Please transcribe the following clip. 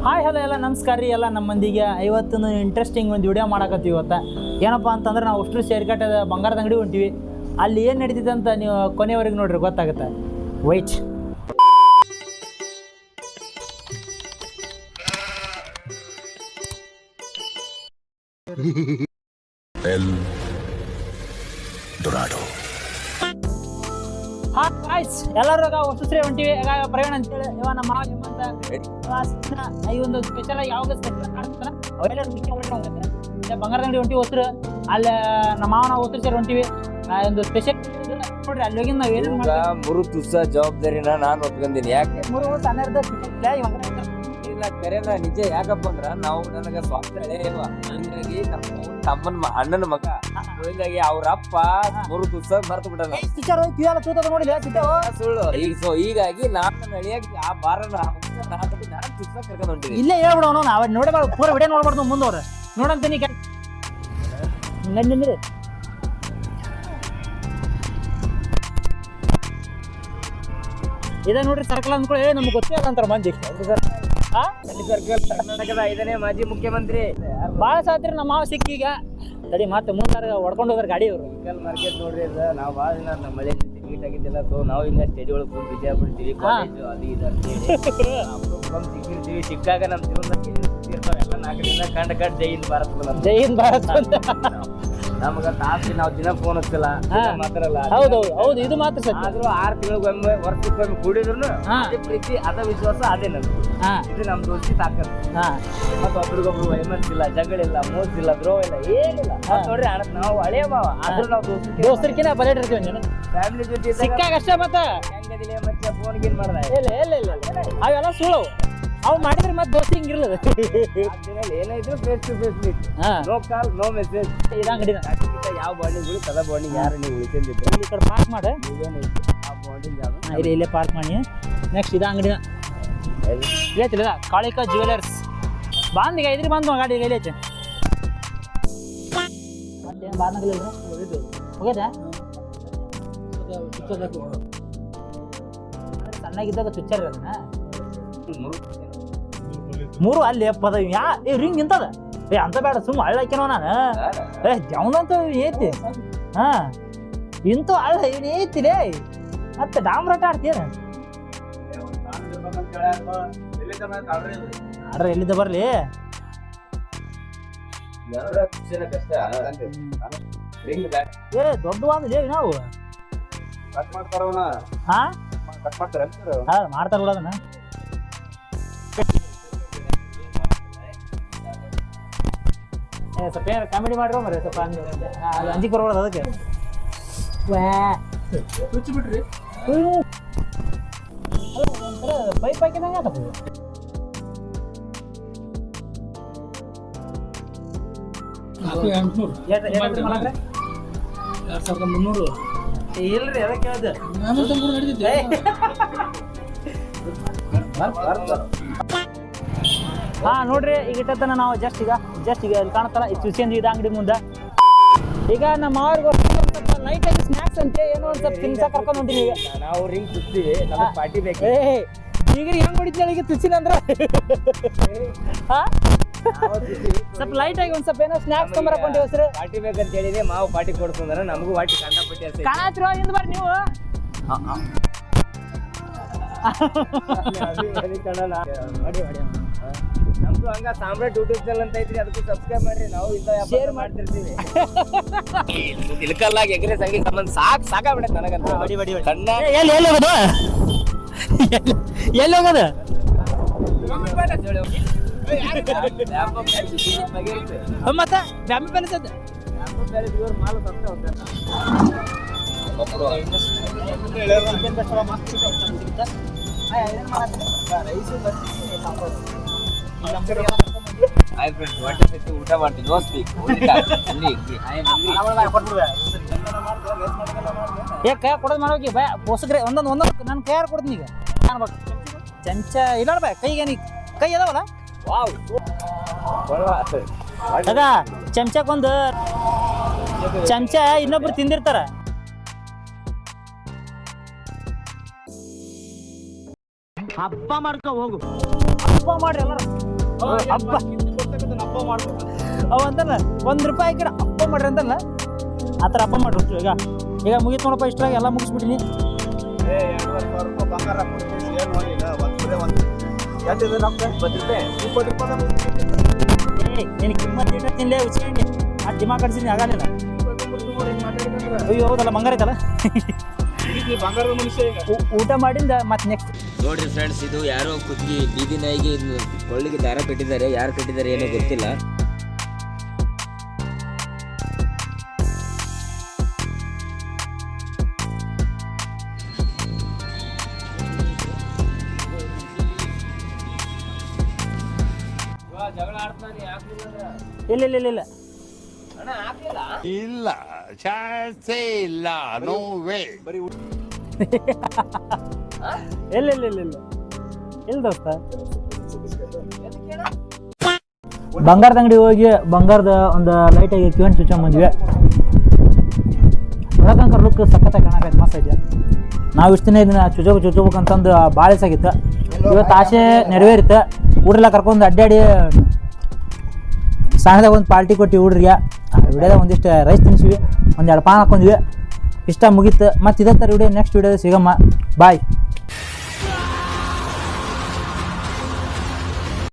Hi hello ಎಲ್ಲ ನಮಸ್ಕಾರ ರೀ ಎಲ್ಲ ನಮ್ಮ ಮಂದಿಗೆ ಇವತ್ತು ಇಂಟ್ರೆಸ್ಟಿಂಗ್ ಒಂದು ವಿಡಿಯೋ ಮಾಡಕತ್ತೀವಿ ಇವತ್ತು ಏನಪ್ಪ ಅಂತಂದ್ರೆ ನಾವು ಅಷ್ಟು ಸೇರ್ಕಟ್ಟದ ಬಂಗಾರದ ಅಂಗಡಿ ಹೊಂಟಿವಿ ಅಲ್ಲಿ ಏನು ನಡೀತಿದೆ ಅಂತ ನೀವು ಕೊನೆವರೆಗೆ ನೋಡ್ರಿ ಗೊತ್ತಾಗುತ್ತೆ ವೈಟ್ El Dorado. ಹಾಂ ಗಾಯ್ಸ್ ಎಲ್ಲರೂ ಹೊಸ ಸರಿ ಹೊಂಟಿವಿ ಈಗ ಪ್ರವೀಣ್ ಅಂತೇಳಿ ಇವ ನಮ್ಮ ಮಾವ ಹೇಮಂತ ಈ ಒಂದು ಸ್ಪೆಷಲ್ ಆಗಿ ಯಾವಾಗ ಸ್ಪೆಷಲ್ ಕಾಣಿಸ್ತಾನ ಅವೆಲ್ಲ ಬಂಗಾರದ ಅಂಗಡಿ ಹೊಂಟಿವಿ ಹೊಸರು ಅಲ್ಲಿ ನಮ್ಮ ಮಾವನ ಹೊಸರು ಸೇರಿ ಹೊಂಟಿವಿ ಒಂದು ಸ್ಪೆಷಲ್ ನೋಡ್ರಿ ಅಲ್ಲಿ ಹೋಗಿ ನಾವು ಏನೇನು ಮೂರು ತುಸ ಜವಾಬ್ದಾರಿನ ನಾನು ಒಪ್ಕೊಂತೀನಿ. ಯಾಕೆ 3 ವರ್ಷ 12 ಇಲ್ಲ ಕರೆನ ನಿಜ. ಯಾಕಪ್ಪ ಅಂದ್ರ ನಾವು ನನಗ ಸ್ವಂತ ಹಳೆಯವ, ಹಿಂಗಾಗಿ ನಮ್ಮ ತಮ್ಮನ ಅಣ್ಣನ ಮಗ, ಹಿಂಗಾಗಿ ಅವ್ರ ಅಪ್ಪ 3 ತುಸ ಮರ್ತು ಬಿಟ್ಟಲ್ಲ ಸುಳ್ಳು. ಹೀಗಾಗಿ ನಾನು ಅಳಿಯಾಗಿ ಆ ಬಾರನ ನಾನು ತುಸ ಕರ್ಕೊಂಡು ಹೊಂಟಿನಿ. ಇಲ್ಲೇ ಹೇಳ್ಬಿಡೋನು ನಾವ್ ನೋಡಿ ಪೂರ ವಿಡಿಯೋ ನೋಡ್ಬಾರ್ದು ಮುಂದವ್ರ ನೋಡಂತೀನಿ ನನ್ನಿಂದ್ರಿ ಇದ ನೋಡ್ರಿ ಸರ್ಕಲ್ ಅಂದ್ಕೊಳ್ಳಿ ನಮ್ಗೆ ಗೊತ್ತೇ ಅಲ್ಲ ಅಂತಾರ ಮಂದಿ ಸರ್ಕಲ್ ಕರ್ನಾಟಕದ 5ನೇ ಮಾಜಿ ಮುಖ್ಯಮಂತ್ರಿ ಭಾಳ ಸಾತ್ರಿ ನಮ್ಮ ಮಾವ ಸಿಕ್ಕೀಗ ತಡಿ ಮತ್ತೆ ಮುಂದಾರ ಹೊಡ್ಕೊಂಡು ಹೋದ್ರ ಗಾಡಿ ಅವರು ವೆಹಿಕಲ್ ಮಾರ್ಕೆಟ್ ನೋಡ್ರಿ ಇದು. ನಾವು ಭಾಳ ದಿನ ನಮ್ಮ ಮಳೆ ಮೀಟ್ ಆಗಿದ್ದಿಲ್ಲ. ಸೊ ನಾವು ಇನ್ನ ಸ್ಟೇಜ್ ಒಳಗೆ ಫುಲ್ ಬಿಜಿ ಆಗ್ಬಿಡ್ತೀವಿ. ಕಾಲೇಜು ಅದು ಇದು ಅಂತೇಳಿ ಅಪ್ರೂಪ ಸಿಕ್ಕಿರ್ತೀವಿ. ಸಿಕ್ಕಾಗ ನಮ್ಮ ಜೀವನದಾಗ ಇರ್ತಾವ ಎಲ್ಲ 4 ದಿನ ಕಂಡು ಜೈ ಹಿಂದ್ ಭಾರತ್ ಜೈ ಹಿಂದ್ ಭಾರತ್ ಅಂತ ನಮಗ ತಾಸಿ ನಾವು ದಿನ ಫೋನ್ ಹಚ್ಚಲ್ಲ, ಮಾತಾಡಲ್ಲ. ಹೌದು ಇದು ಮಾತ್ರ ಸತ್ಯ. ಆದ್ರೂ 6 ತಿಂಗಳಿಗೊಮ್ಮೆ ವರ್ಷಕ್ಕೊಮ್ಮೆ ಕೂಡಿದ್ರು ಅದೇ ಪ್ರೀತಿ ಅದ ವಿಶ್ವಾಸ ಅದೇ ನಮ್ದು. ಇದು ನಮ್ ದೋಸ್ತಿ ತಾಕತ್. ಮತ್ತ ಒಬ್ರಿಗೊಬ್ರು ವೈಮನಸ್ಸಿಲ್ಲ, ಜಗಳಿಲ್ಲ, ಮೋಸಿಲ್ಲ, ದ್ರೋಹ ಇಲ್ಲ, ಏನಿಲ್ಲ. ನೋಡ್ರಿ ನಾವು ಹಳೆಯ ಮಾವ ಆದ್ರೂ ನಾವು ದೋಸ್ತರ್ಕಿನ ಬಲೇಟ್ ಇರ್ತೀವಿ. ಫ್ಯಾಮಿಲಿ ಜೊತೆ ಸಿಕ್ಕಾಗ ಅಷ್ಟೇ ಮತ್ತೆ ಹೆಂಗದಿಲ್ಲ ಮತ್ತೆ ಫೋನ್ ಗೀನ್ ಮಾಡ್ದ ಇಲ್ಲ ಅವೆಲ್ಲ ಸುಳ್ಳು. ಅವು ಮಾಡಿದ್ರೆ ಮತ್ತೆ ದೋಸ್ತಿ ಹಿಂಗಿರ್ಲದ. ಏನಾಯ್ತು face to face meet, no call no message. ಇದಂಗಡಿನ ಯಾವ ಬಾಂಡಿಂಗ್ ಉಳಿ ತದ ಬಾಂಡಿಂಗ್ ಯಾರು ನೀವು ಉಳಿತಿದ್ದಿದ್ದು ಈ ಕಡೆ ಪಾರ್ಕ್ ಮಾಡ ಆ ಬಾಂಡಿಂಗ್ ಯಾವ್ದು ಇಲ್ಲೇ ಪಾರ್ಕ್ ಮಾಡಿ. ನೆಕ್ಸ್ಟ್ ಇದ ಅಂಗಡಿನ ಇಲ್ಲೈತಿಲ್ಲ ಕಾಳಿಕಾ ಜ್ಯುವೆಲರ್ಸ್ ಬಾಂದಿಗೆ ಇದ್ರಿ ಬಂದು ಗಾಡಿ ಇಲ್ಲೈತೆ ಮತ್ತೇನು ಬಾಂಧಗಳಿಲ್ಲ ಹೋಗ್ಯದ ಸಣ್ಣಾಗಿದ್ದಾಗ ಚುಚ್ಚಾರ ಅದನ್ನ 3 ಅಲ್ಲಿ ಪದ ರಿಂಗ್ ಇಂತದ ಅಂತ ಬೇಡ ಸುಮ್ಮ ಹಳ್ಳಾಕಿನೋ ನಾನು ಜವನಂತ ಐತಿ ಇಂತ ಹಳ್ಳ ಏನ್ ಐತಿಲೇ ಮತ್ತೆ ಡಾಮ್ರಾಟ ಆಡ್ತೀನ ಆಡ್ರ ಎಲ್ಲಿದ್ದ ಬರ್ಲಿ ದೊಡ್ಡವಾದ್ಲೇ ನಾವು ಮಾಡ್ತಾರ ಅದನ್ನ ಸ್ವಲ್ಪ ಏನಾರು ಕಾಮಿಡಿ ಮಾಡಿರೋ ಮರ ಸ್ವಲ್ಪ ಅಂಜಿಕೆ ಬರೋದು ಅದಕ್ಕೆ ಬಿಟ್ರಿ ಒಂಥರ ಪೈಪ್ ಹಾಕಿದಂಗೆ ಆತ 2300 ಇಲ್ರಿ ಅದಕ್ಕೆ ಹೇಳ್ದೆ ನೋಡ್ರಿ ಈಗ ಇಟ್ಟತನ ನಾವು ಜಸ್ಟ್ ಈಗ ಇಲ್ಲಿ ಕಾಣತ್ತಲ್ಲ ಈ ಚುಸಿಂದ ಇದು ಅಂಗಡಿ ಮುಂದೆ ಈಗ ನಮ್ಮ ಅವ್ರಿಗೆ ನೈಟ್ ಆಗಿ ಸ್ನ್ಯಾಕ್ಸ್ ಅಂತ ಏನೋ ಒಂದು ಸ್ವಲ್ಪ ತಿನ್ಸ ಕರ್ಕೊಂಡು ಹೊಂಟೀನಿ. ಈಗ ನಾವು ರಿಂಗ್ ತುಸ್ತೀವಿ, ಪಾರ್ಟಿ ಬೇಕು. ಈಗ ಹೆಂಗ್ ಹೊಡಿತೀನಿ ಈಗ ತುಸಿನ ಅಂದ್ರೆ ಸ್ವಲ್ಪ ಲೈಟ್ ಆಗಿ ಒಂದ್ ಸ್ವಲ್ಪ ಏನೋ ಸ್ನ್ಯಾಕ್ಸ್ ತೊಂಬರಕೊಂಡಿ ಹೆಸರು ಪಾರ್ಟಿ ಬೇಕಂತ ಹೇಳಿದ್ರೆ ಮಾವು ಪಾರ್ಟಿ ಕೊಡ್ತಂದ್ರೆ ನಮಗೂ ಪಾರ್ಟಿ ಕಂಡಪಟ್ಟಿ ಕಾಣತ್ರೋ ಹಿಂದ್ ಬರ್ರಿ ನೀವು ನಮ್ದು ಹಂಗ ಸಾಮ್ರಾಟ್ ಯೂಟ್ಯೂಬ್ ಚಾನಲ್ ಅಂತ ಐತ್ರಿ, ಅದಕ್ಕೂ ಸಬ್ಸ್ಕ್ರೈಬ್ ಮಾಡ್ರಿ. ನಾವು ಶೇರ್ ಮಾಡ್ತಿರ್ತೀವಿ. ಇಲ್ಕಲ್ಲಾಗ ಎಗ್ರೆ ಸಂಗಿ ಸಂಬಂಧ ಸಾಕಾಗ್ಬಿಡತ್ತೆ ನನಗಂತ. ಎಲ್ಲಿ ಹೋಗೋದು ಮತ್ತೆ ಬ್ಯಾಮಿ ಪ್ಯಾಲೇಸ್ ಅದು ಮಾಲ್ ತಪ್ಪೆ ಹೋಗ್ತಾರೆ. ಊಟ ಮಾಡ್ತೀನಿ ಕೈ ಕೊಡೋದು ಮಾಡೋಗಿ ಬಾ ಹೊಸಗ್ರೆ ಒಂದೊಂದು ನಾನು ಕೈಯಾರು ಕೊಡ್ತೀನಿ. ಈಗ ಅನ್ಬೇಕು ಚಮಚ ಇಲ್ಲ ಬಾ ಕೈಗೆ ಕೈ ಅದಾವಲ್ಲ ಅದ ಚಮಚಕ್ಕೊಂದು ಚಮಚ ಇನ್ನೊಬ್ರು ತಿಂದಿರ್ತಾರ. ಹಬ್ಬ ಮಾಡ್ಕೊ ಹೋಗು, ಹಬ್ಬ ಮಾಡ್ರಿ ಎಲ್ಲರೂ. ಹಬ್ಬ ಅವ ಅಂತಾನ ₹1 ಕಡೆ ಹಬ್ಬ ಮಾಡ್ರಿ ಅಂತಲ್ಲ ಆ ಥರ ಹಬ್ಬ ಮಾಡ್ಬಿಟ್ರು. ಈಗ ಮುಗೀತು ನೋಡಪ್ಪ, ಇಷ್ಟ್ರಾಗ ಎಲ್ಲ ಮುಗಿಸ್ಬಿಟ್ಟಿನಿ. ನೀನು ಕಿಮ್ಮತ್ತು ತಿನ್ಲೇ ಉಚ್ಕೊಂಡು ಆ ದಿಮಾ ಕಡ್ಸಿನಿ ಆಗಲಿಲ್ಲ. ಅಯ್ಯೋ ಹೌದಲ್ಲ, ಬಂಗಾರ ಐತಲ್ಲ. ಊಟ ಮಾಡಿಂದ ಮತ್ತೆ ನೆಕ್ಸ್ಟ್ ನೋಡ್ರಿ ಫ್ರೆಂಡ್ಸ್, ಇದು ಯಾರೋ ಕುತ್ತಿಗೆ ಬೀದಿ ನಾಯಿಗೆ ಕೊಳ್ಳಿಗೆ ದಾರ ಕಟ್ಟಿದ್ದಾರೆ. ಯಾರು ಕಟ್ಟಿದ್ದಾರೆ ಏನೋ ಗೊತ್ತಿಲ್ಲ. ಜಗಳ ಆಡ್ತಾನೆ, ಇಲ್ಲ ಇಲ್ಲ ಇಲ್ಲ ಇಲ್ಲ ಇಲ್ಲ, ಚಾನ್ಸೇ ಇಲ್ಲ, ನೋ ವೇ. ಇಲ್ಲ ಇಲ್ಲ ಇಲ್ಲ ಇಲ್ಲ ಇಲ್ಲ ದೋಸ್ತ. ಬಂಗಾರದ ಅಂಗಡಿ ಹೋಗಿ ಬಂಗಾರದ ಒಂದು ಲೈಟ್ ಆಗಿ ಕಿವನ್ ಸ್ವಿಚ್ ಬಂದ್ವಿ. ಒಳಗಂಕರ್ ಲುಕ್ ಸಖತ್ತಾಗಿ ಕಾಣಕೈತೆ, ಮಸ್ತ್ ಐತೆ. ನಾವು ಇಷ್ಟು ದಿನ ಇದನ್ನ ಚುಚ್ಚಬೇಕು ಅಂತಂದು ಭಾಳ ಇಸಾಗಿತ್ತು. ಇವತ್ತು ಆಸೆ ನೆರವೇರಿತ್ತು. ಊರೆಲ್ಲ ಕರ್ಕೊಂಡು ಅಡ್ಡಾಡಿ ಸಾಯಂಕಾಲ ಒಂದು ಪಾರ್ಟಿ ಕೊಟ್ಟು ಹುಡ್ರಿಗೆ ವಿಡಿಯೋದಾಗ ಒಂದಿಷ್ಟು ರೈಸ್ ತಿನ್ನಿಸಿವಿ, ಒಂದೆರಡು ಪಾನ್ ಹಾಕೊಂಡ್ವಿ. ಇಷ್ಟ ಮುಗೀತು. ಮತ್ತು ಇದೇ ಥರ ವಿಡಿಯೋ ನೆಕ್ಸ್ಟ್ ವಿಡಿಯೋದಾಗ ಸಿಗಮ್ಮ. ಬಾಯ್.